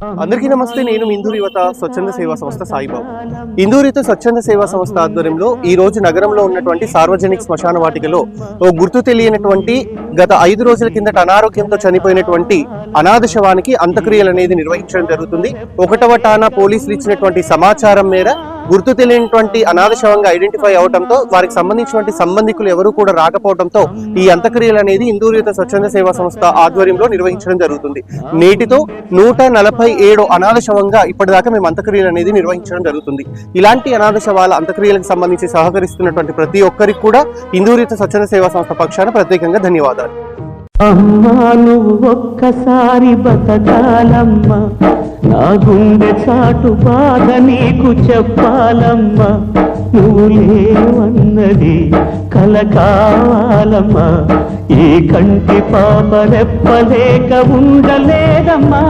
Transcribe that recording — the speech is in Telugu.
అందరికీ నమస్తే. నేను ఇందూరు యువత స్వచ్ఛంద సేవా సంస్థ సాయిబాబు. ఇందూరు యువత స్వచ్ఛంద సేవా సంస్థ ఆధ్వర్యంలో ఈ రోజు నగరంలో ఉన్నటువంటి సార్వజనిక శ్మశాన వాటికలో ఓ గుర్తు తెలియనటువంటి గత 5 రోజుల కిందట అనారోగ్యంతో చనిపోయినటువంటి అనాథ శవానికి అంత్యక్రియలు అనేది నిర్వహించడం జరుగుతుంది. 1వ ఠాణా పోలీసులు ఇచ్చినటువంటి సమాచారం మేర గుర్తు తెలియనటువంటి అనాథ శవంగా ఐడెంటిఫై అవడంతో వారికి సంబంధించినటువంటి సంబంధికులు ఎవరు కూడా రాకపోవడంతో ఈ అంత్యక్రియలు అనేది ఇందూరు యువత స్వచ్ఛంద సేవా సంస్థ ఆధ్వర్యంలో నిర్వహించడం జరుగుతుంది. నేటితో 147 అనాథ శవంగా ఇప్పటిదాకా మేము అంత్యక్రియలు అనేది నిర్వహించడం జరుగుతుంది. ఇలాంటి అనాథ శవాల అంత్యక్రియలకు సంబంధించి సహకరిస్తున్నటువంటి ప్రతి ఒక్కరికి కూడా ఇందూరు యువత స్వచ్ఛంద సేవా సంస్థ పక్షాన ప్రత్యేకంగా ధన్యవాదాలు. అమ్మా నువ్వు ఒక్కసారి బతకాలమ్మా, నా గుండె చాటు బాధ నీకు చెప్పాలమ్మా, నువ్వు లేవన్నది కల కావాలమ్మా, ఈ కంటి పాప రెప్పలేక ఉండలేదమ్మా.